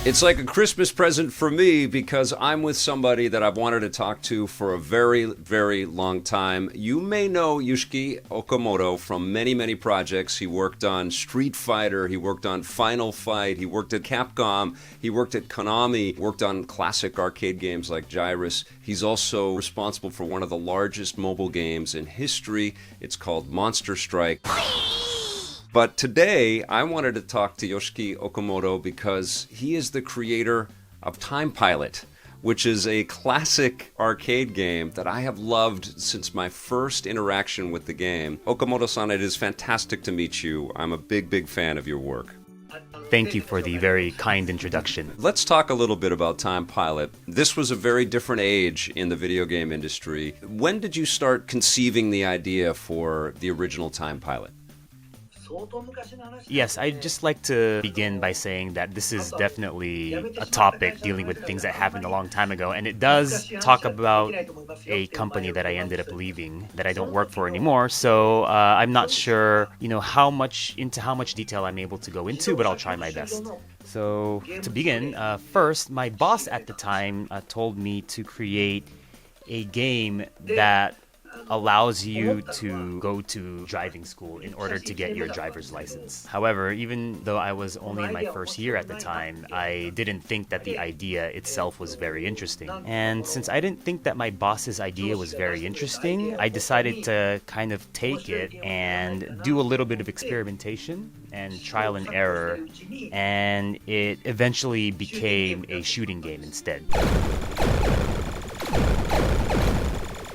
It's like a Christmas present for me because I'm with somebody that I've wanted to talk to for a very, very long time. You may know Yoshiki Okamoto from many, many projects. He worked on Street Fighter, he worked on Final Fight, he worked at Capcom, he worked at Konami, worked on classic arcade games like Gyrus. He's also responsible for one of the largest mobile games in history. It's called Monster Strike. But today, I wanted to talk to Yoshiki Okamoto because he is the creator of Time Pilot, which is a classic arcade game that I have loved since my first interaction with the game. Okamoto-san, it is fantastic to meet you. I'm a big, big fan of your work. Thank you for the very kind introduction. Let's talk a little bit about Time Pilot. This was a very different age in the video game industry. When did you start conceiving the idea for the original Time Pilot? Yes, I'd just like to begin by saying that this is definitely a topic dealing with things that happened a long time ago, and it does talk about a company that I ended up leaving, that I don't work for anymore, so I'm not sure, how much detail I'm able to go into, but I'll try my best. So, to begin, first, my boss at the time told me to create a game that allows you to go to driving school in order to get your driver's license. However, even though I was only in my first year at the time, I didn't think that the idea itself was very interesting. And since I didn't think that my boss's idea was very interesting, I decided to kind of take it and do a little bit of experimentation and trial and error, and it eventually became a shooting game instead.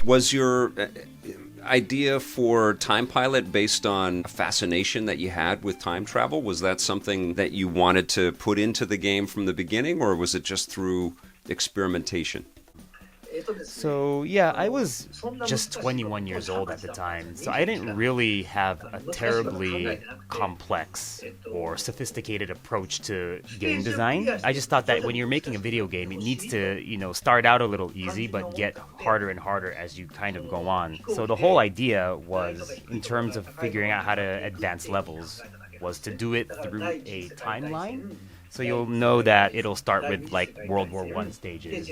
Was your idea for Time Pilot based on a fascination that you had with time travel? Was that something that you wanted to put into the game from the beginning, or was it just through experimentation? So, yeah, I was just 21 years old at the time, so I didn't really have a terribly complex or sophisticated approach to game design. I just thought that when you're making a video game, it needs to, start out a little easy, but get harder and harder as you kind of go on. So the whole idea was, in terms of figuring out how to advance levels, was to do it through a timeline. So you'll know that it'll start with, like, World War I stages,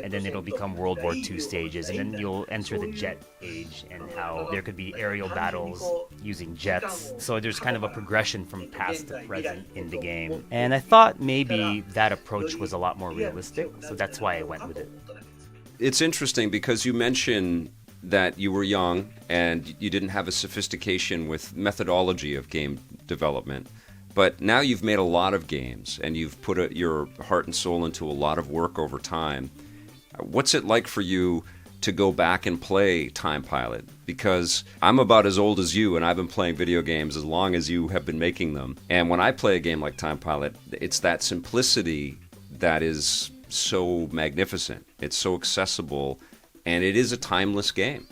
and then it'll become World War II stages, and then you'll enter the jet age and how there could be aerial battles using jets. So there's kind of a progression from past to present in the game. And I thought maybe that approach was a lot more realistic, so that's why I went with it. It's interesting because you mentioned that you were young and you didn't have a sophistication with methodology of game development. But now you've made a lot of games and you've put your heart and soul into a lot of work over time. What's it like for you to go back and play Time Pilot? Because I'm about as old as you and I've been playing video games as long as you have been making them. And when I play a game like Time Pilot, it's that simplicity that is so magnificent. It's so accessible, and it is a timeless game.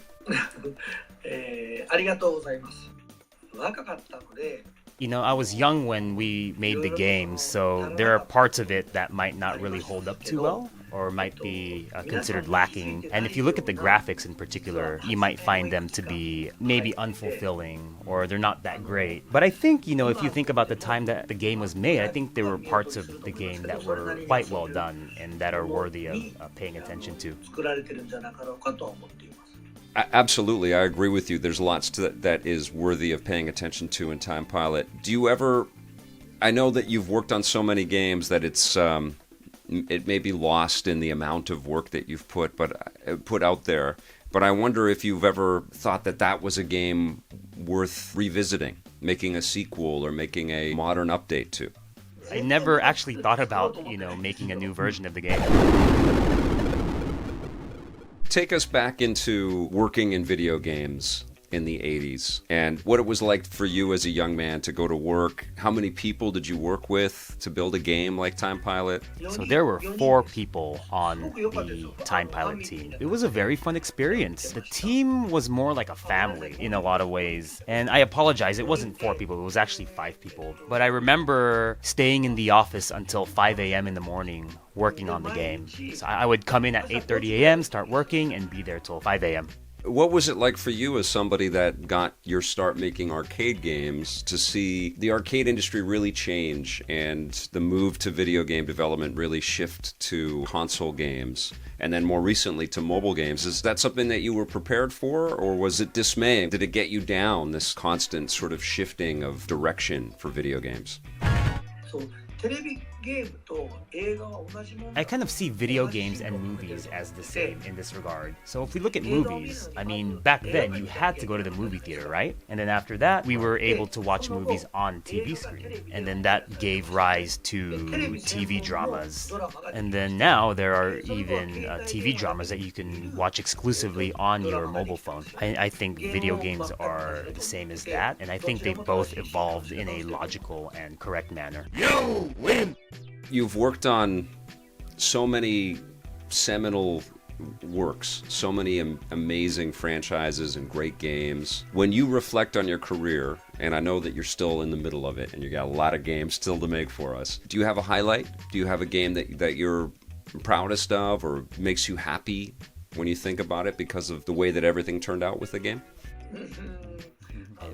I was young when we made the game, so there are parts of it that might not really hold up too well, or might be considered lacking. And if you look at the graphics in particular, you might find them to be maybe unfulfilling, or they're not that great. But I think, if you think about the time that the game was made, I think there were parts of the game that were quite well done and that are worthy of paying attention to. Absolutely, I agree with you. There's lots that is worthy of paying attention to in Time Pilot. Do you ever... I know that you've worked on so many games that it may be lost in the amount of work that you've put out there. But I wonder if you've ever thought that was a game worth revisiting, making a sequel or making a modern update to. I never actually thought about, making a new version of the game. Take us back into working in video games in the 80s and what it was like for you as a young man to go to work. How many people did you work with to build a game like Time Pilot? So there were 4 people on the Time Pilot team. It was a very fun experience. The team was more like a family in a lot of ways. And I apologize, it wasn't 4 people, it was actually 5 people. But I remember staying in the office until 5 a.m. in the morning working on the game. So I would come in at 8:30 a.m., start working, and be there till 5 a.m. What was it like for you as somebody that got your start making arcade games to see the arcade industry really change and the move to video game development really shift to console games and then more recently to mobile games? Is that something that you were prepared for, or was it dismaying? Did it get you down, this constant sort of shifting of direction for video games? I kind of see video games and movies as the same in this regard. So if we look at movies, I mean, back then you had to go to the movie theater, right? And then after that, we were able to watch movies on TV screen. And then that gave rise to TV dramas. And then now there are even TV dramas that you can watch exclusively on your mobile phone. I think video games are the same as that, and I think they've both evolved in a logical and correct manner. You win! You've worked on so many seminal works, so many amazing franchises and great games. When you reflect on your career, and I know that you're still in the middle of it and you got a lot of games still to make for us, do you have a highlight? Do you have a game that you're proudest of or makes you happy when you think about it because of the way that everything turned out with the game?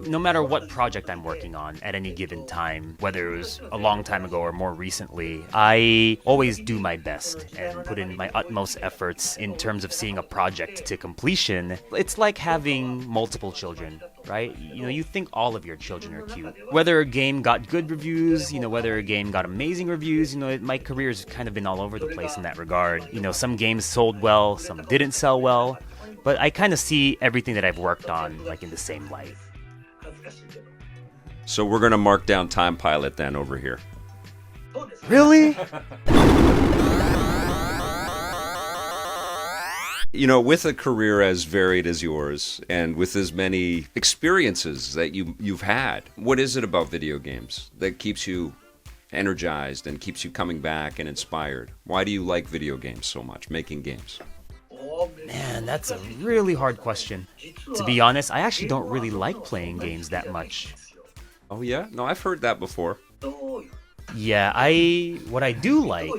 No matter what project I'm working on at any given time, whether it was a long time ago or more recently, I always do my best and put in my utmost efforts in terms of seeing a project to completion. It's like having multiple children, right? You know, you think all of your children are cute. Whether a game got good reviews, whether a game got amazing reviews, my career's kind of been all over the place in that regard. Some games sold well, some didn't sell well, but I kind of see everything that I've worked on like in the same light. So we're going to mark down Time Pilot then over here. Really? With a career as varied as yours and with as many experiences that you've had, what is it about video games that keeps you energized and keeps you coming back and inspired? Why do you like video games so much, making games? Man, that's a really hard question. To be honest, I actually don't really like playing games that much. Oh yeah? No, I've heard that before. Yeah, what I do like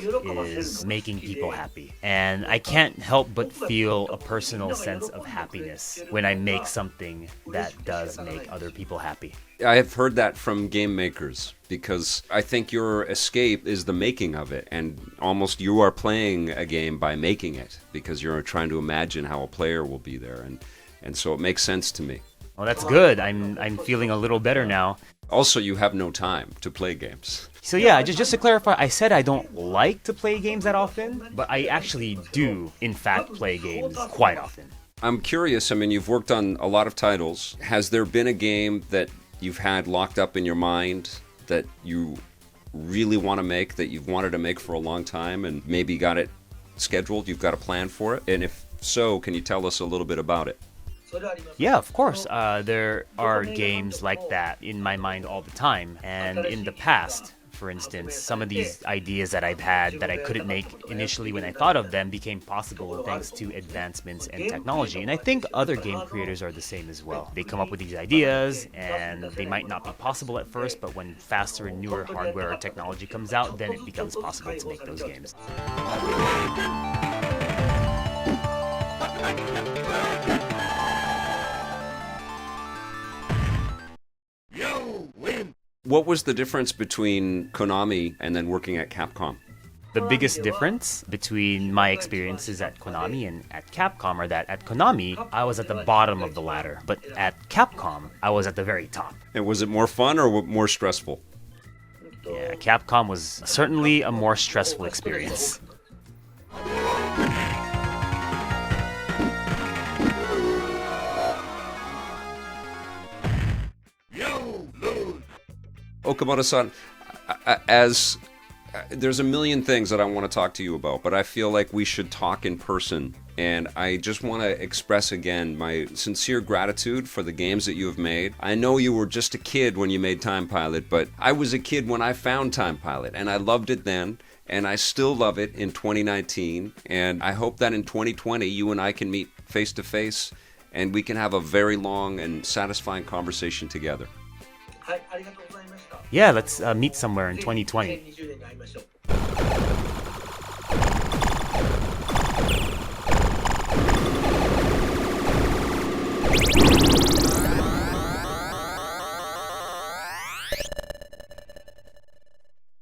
is making people happy. And I can't help but feel a personal sense of happiness when I make something that does make other people happy. I have heard that from game makers because I think your escape is the making of it, and almost you are playing a game by making it because you're trying to imagine how a player will be there, and so it makes sense to me. Well, that's good. I'm feeling a little better now. Also, you have no time to play games. So yeah, just to clarify, I said I don't like to play games that often, but I actually do, in fact, play games quite often. I'm curious, you've worked on a lot of titles. Has there been a game that you've had locked up in your mind that you really want to make, that you've wanted to make for a long time and maybe got it scheduled, you've got a plan for it? And if so, can you tell us a little bit about it? Yeah, of course. There are games like that in my mind all the time. And in the past, for instance, some of these ideas that I've had that I couldn't make initially when I thought of them became possible thanks to advancements in technology. And I think other game creators are the same as well. They come up with these ideas and they might not be possible at first, but when faster and newer hardware or technology comes out, then it becomes possible to make those games. What was the difference between Konami and then working at Capcom? The biggest difference between my experiences at Konami and at Capcom are that at Konami, I was at the bottom of the ladder, but at Capcom, I was at the very top. And was it more fun or more stressful? Yeah, Capcom was certainly a more stressful experience. Okamoto-san, there's a million things that I want to talk to you about, but I feel like we should talk in person. And I just want to express again my sincere gratitude for the games that you have made. I know you were just a kid when you made Time Pilot, but I was a kid when I found Time Pilot, and I loved it then, and I still love it in 2019. And I hope that in 2020 you and I can meet face to face, and we can have a very long and satisfying conversation together. Yeah, let's meet somewhere in 2020.